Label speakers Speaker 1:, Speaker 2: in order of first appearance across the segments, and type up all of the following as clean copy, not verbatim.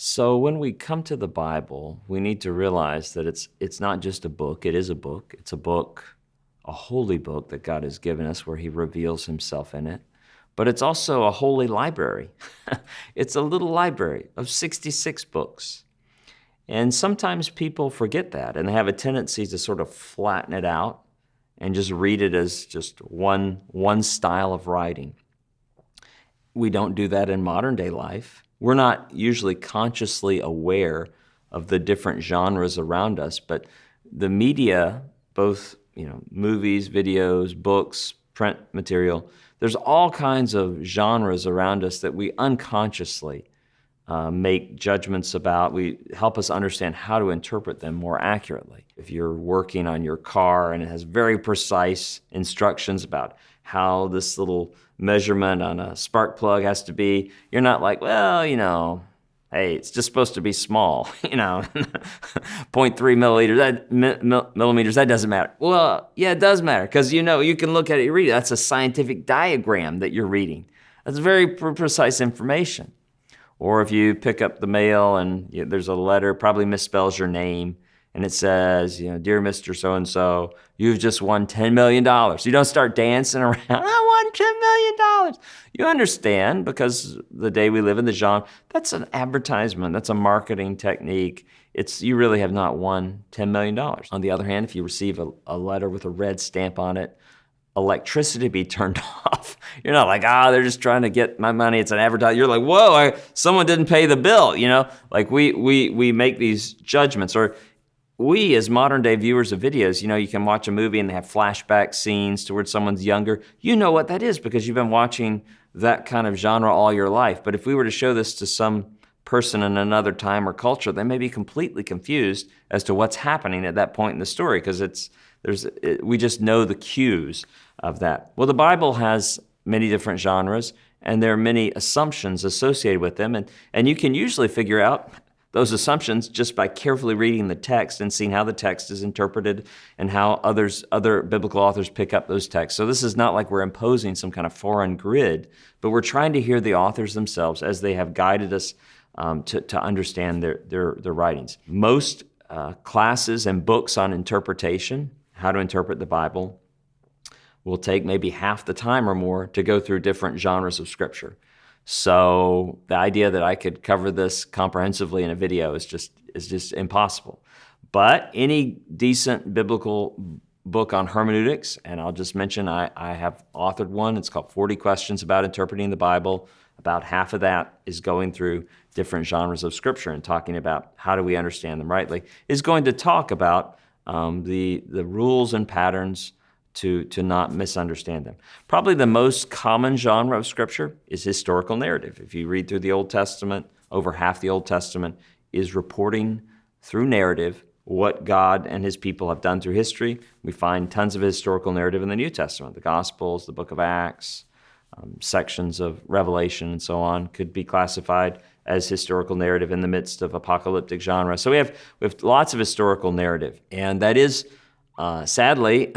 Speaker 1: So when we come to the Bible, we need to realize that it's not just a book. It is a book. It's a book, a holy book that God has given us where he reveals himself in it. But it's also a holy library. It's a little library of 66 books. And sometimes people forget that, and they have a tendency to sort of flatten it out and just read it as just one style of writing. We don't do that in modern day life. We're not usually consciously aware of the different genres around us, but the media, both movies, videos, books, print material, there's all kinds of genres around us that we unconsciously make judgments about. We help us understand how to interpret them more accurately. If you're working on your car and it has very precise instructions about how this little measurement on a spark plug has to be, you're not like, well, hey, it's just supposed to be small, 0.3 millimeters, that doesn't matter. Well, yeah, it does matter, because you can look at it, you read it. That's a scientific diagram that you're reading. That's very precise information. Or if you pick up the mail and there's a letter, probably misspells your name, and it says, dear Mr. So-and-so, you've just won $10 million. You don't start dancing around, I won $10 million. You understand, because the day we live in the genre, that's an advertisement, that's a marketing technique. You really have not won $10 million. On the other hand, if you receive a letter with a red stamp on it, electricity be turned off. You're not like, they're just trying to get my money. It's an advertisement. You're like, whoa, someone didn't pay the bill. Like we make these judgments. Or we, as modern day viewers of videos, you can watch a movie and they have flashback scenes towards someone's younger. You know what that is because you've been watching that kind of genre all your life. But if we were to show this to some person in another time or culture, they may be completely confused as to what's happening at that point in the story, because we just know the cues of that. Well, the Bible has many different genres, and there are many assumptions associated with them, and you can usually figure out those assumptions just by carefully reading the text and seeing how the text is interpreted and how other biblical authors pick up those texts. So this is not like we're imposing some kind of foreign grid, but we're trying to hear the authors themselves as they have guided us to understand their writings. Most classes and books on interpretation, how to interpret the Bible, will take maybe half the time or more to go through different genres of Scripture. So the idea that I could cover this comprehensively in a video is just impossible. But any decent biblical book on hermeneutics, and I'll just mention I have authored one. It's called 40 Questions About Interpreting the Bible. About half of that is going through different genres of Scripture and talking about how do we understand them rightly. Is going to talk about the rules and patterns to not misunderstand them. Probably the most common genre of Scripture is historical narrative. If you read through the Old Testament, over half the Old Testament is reporting through narrative what God and his people have done through history. We find tons of historical narrative in the New Testament. The Gospels, the book of Acts, sections of Revelation and so on could be classified as historical narrative in the midst of apocalyptic genre. So we have lots of historical narrative, and that is sadly,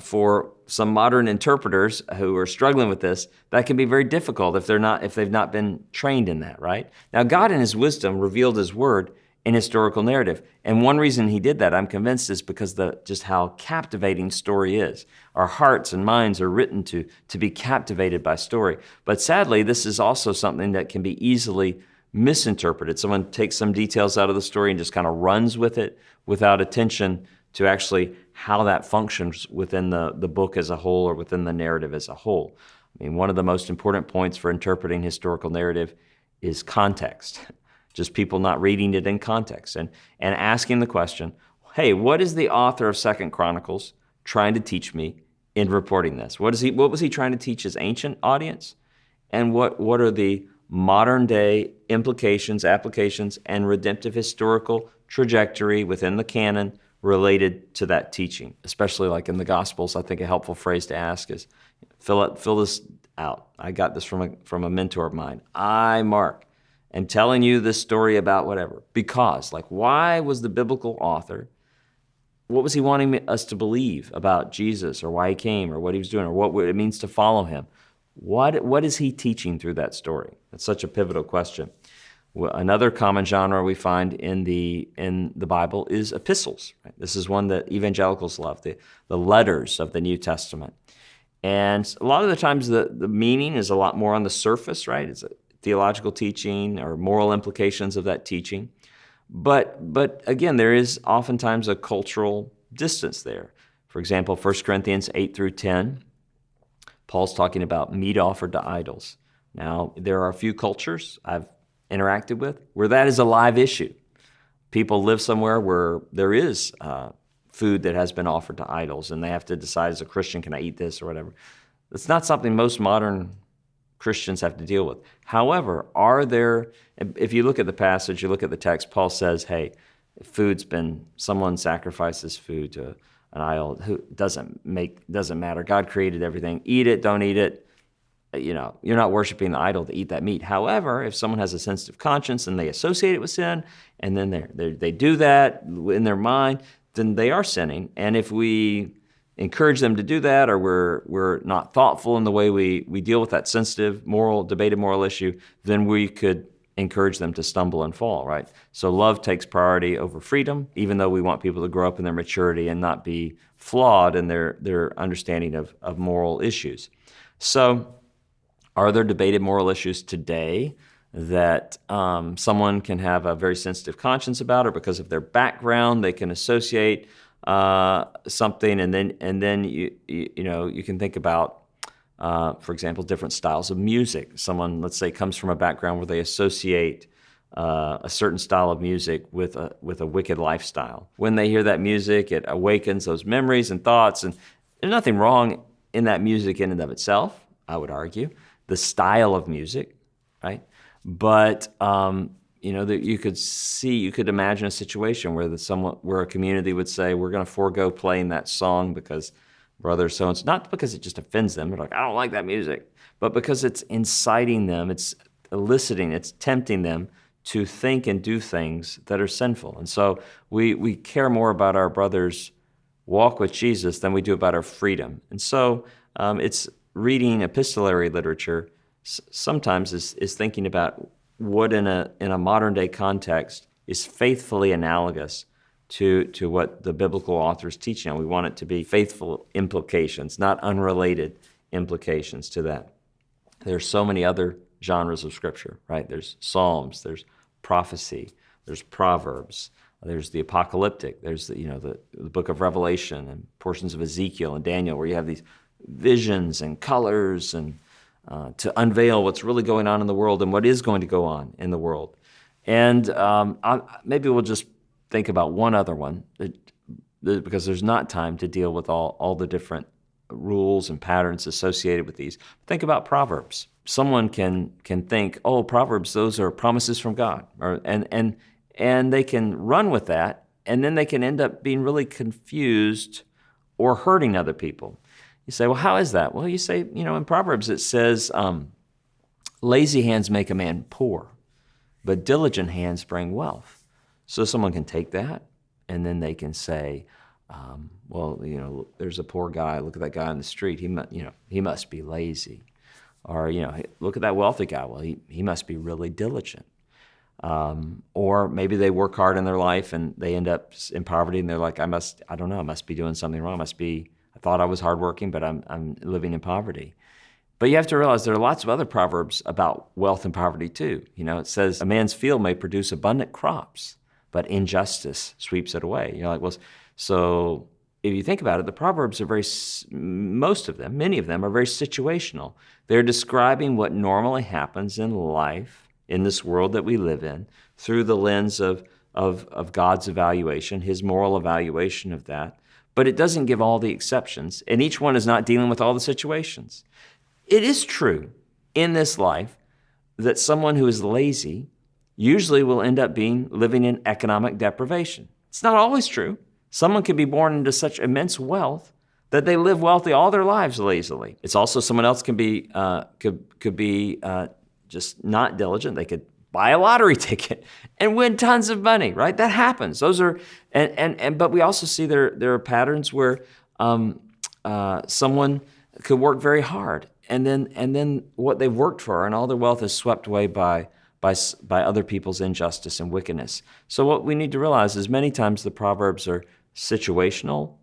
Speaker 1: for some modern interpreters who are struggling with this, that can be very difficult if they've not been trained in that, right? Now, God in his wisdom revealed his word in historical narrative. And one reason he did that, I'm convinced, is because just how captivating story is. Our hearts and minds are written to be captivated by story. But sadly, this is also something that can be easily misinterpreted. Someone takes some details out of the story and just kind of runs with it without attention to actually how that functions within the book as a whole or within the narrative as a whole. I mean, one of the most important points for interpreting historical narrative is context. Just people not reading it in context and asking the question, hey, what is the author of 2 Chronicles trying to teach me in reporting this? What was he trying to teach his ancient audience? And what are the modern day implications, applications, and redemptive historical trajectory within the canon related to that teaching? Especially like in the Gospels, I think a helpful phrase to ask is, fill this out. I got this from a mentor of mine. I, Mark, am telling you this story about whatever. Because, why was the biblical author, what was he wanting us to believe about Jesus, or why he came, or what he was doing, or what it means to follow him? What is he teaching through that story? That's such a pivotal question. Another common genre we find in the Bible is epistles. Right? This is one that evangelicals love, the letters of the New Testament. And a lot of the times the meaning is a lot more on the surface, right? It's a theological teaching or moral implications of that teaching. But again, there is oftentimes a cultural distance there. For example, 1 Corinthians 8 through 10, Paul's talking about meat offered to idols. Now, there are a few cultures I've interacted with where that is a live issue. People live somewhere where there is food that has been offered to idols, and they have to decide as a Christian, can I eat this or whatever? It's not something most modern Christians have to deal with. However, if you look at the passage, you look at the text, Paul says, hey, someone sacrifices food to an idol, doesn't matter. God created everything. Eat it, don't eat it. You're not worshiping the idol to eat that meat. However, if someone has a sensitive conscience and they associate it with sin, and then they do that in their mind, then they are sinning. And if we encourage them to do that, or we're not thoughtful in the way we deal with that sensitive, debated moral issue, then we could encourage them to stumble and fall, right? So love takes priority over freedom, even though we want people to grow up in their maturity and not be flawed in their understanding of moral issues. So are there debated moral issues today that someone can have a very sensitive conscience about, or because of their background they can associate something, and then you can think about, for example, different styles of music. Someone, let's say, comes from a background where they associate a certain style of music with a wicked lifestyle. When they hear that music, it awakens those memories and thoughts, and there's nothing wrong in that music in and of itself, I would argue, the style of music, right? But that you could imagine a situation where a community would say, we're going to forego playing that song because brother so-and-so, not because it just offends them, they're like, I don't like that music, but because it's inciting them, it's eliciting, it's tempting them to think and do things that are sinful. And so we care more about our brother's walk with Jesus than we do about our freedom. And so it's reading epistolary literature sometimes is thinking about what in a modern day context is faithfully analogous to what the biblical author is teaching. And we want it to be faithful implications, not unrelated implications to that. There's so many other genres of Scripture, right? There's Psalms, there's prophecy, there's Proverbs, there's the apocalyptic, there's the book of Revelation and portions of Ezekiel and Daniel, where you have these visions and colors and to unveil what's really going on in the world and what is going to go on in the world. And maybe we'll just think about one other one, because there's not time to deal with all the different rules and patterns associated with these. Think about Proverbs. Someone can think, oh, Proverbs, those are promises from God, and they can run with that, and then they can end up being really confused or hurting other people. You say, well, how is that? Well, you say, in Proverbs it says, lazy hands make a man poor, but diligent hands bring wealth. So someone can take that, and then they can say, there's a poor guy. Look at that guy on the street. He must be lazy. Or, look at that wealthy guy. Well, he must be really diligent. Or maybe they work hard in their life and they end up in poverty, and they're like, I must be doing something wrong. I thought I was hardworking, but I'm living in poverty. But you have to realize there are lots of other proverbs about wealth and poverty too. It says a man's field may produce abundant crops, but injustice sweeps it away. So if you think about it, the proverbs are many of them are very situational. They're describing what normally happens in life, in this world that we live in, through the lens of God's evaluation, His moral evaluation of that. But it doesn't give all the exceptions, and each one is not dealing with all the situations. It is true in this life that someone who is lazy usually will end up living in economic deprivation. It's not always true. Someone can be born into such immense wealth that they live wealthy all their lives lazily. It's also someone else can be just not diligent. They could buy a lottery ticket and win tons of money, right? That happens. Those are but we also see there are patterns where someone could work very hard, and then what they've worked for and all their wealth is swept away by by other people's injustice and wickedness. So what we need to realize is many times the Proverbs are situational,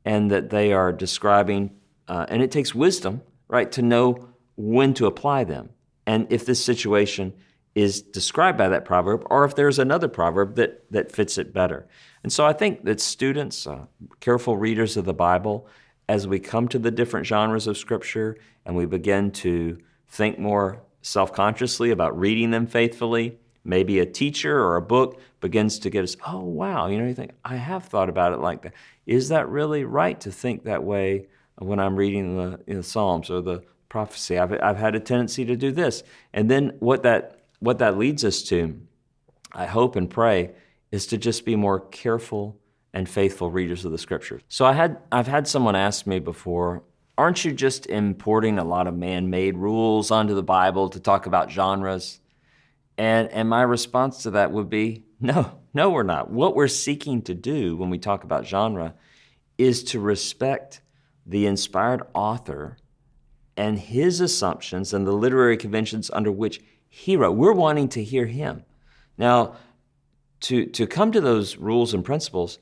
Speaker 1: and that they are describing, and it takes wisdom, right, to know when to apply them. And if this situation is described by that proverb, or if there's another proverb that fits it better. And so I think that students, careful readers of the Bible, as we come to the different genres of Scripture and we begin to think more self-consciously about reading them faithfully, maybe a teacher or a book begins to get us, oh, wow, you think, I have thought about it like that. Is that really right to think that way when I'm reading the Psalms or the prophecy? I've had a tendency to do this. And then what that leads us to, I hope and pray, is to just be more careful and faithful readers of the Scriptures. So I've had someone ask me before, aren't you just importing a lot of man-made rules onto the Bible to talk about genres? And my response to that would be, no, we're not. What we're seeking to do when we talk about genre is to respect the inspired author and his assumptions and the literary conventions under which he wrote. We're wanting to hear him. Now, to come to those rules and principles,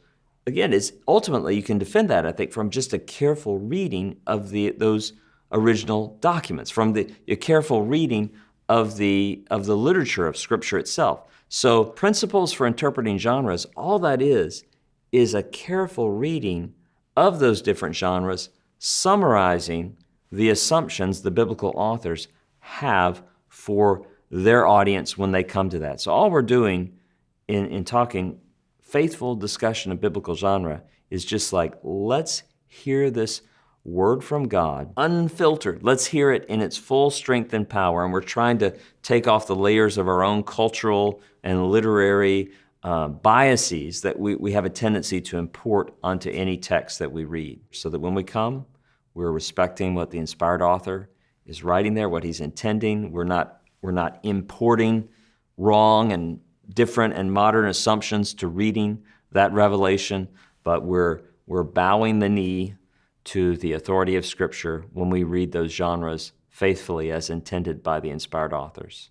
Speaker 1: again, is ultimately you can defend that, I think, from just a careful reading of those original documents, from a careful reading of the literature of Scripture itself. So principles for interpreting genres, all that is a careful reading of those different genres, summarizing the assumptions the biblical authors have for their audience when they come to that. So all we're doing in talking faithful discussion of biblical genre is just like, let's hear this word from God, unfiltered. Let's hear it in its full strength and power. And we're trying to take off the layers of our own cultural and literary biases that we have a tendency to import onto any text that we read, so that when we come, we're respecting what the inspired author is writing there, what he's intending. We're not importing wrong and different and modern assumptions to reading that revelation, but we're bowing the knee to the authority of Scripture when we read those genres faithfully as intended by the inspired authors.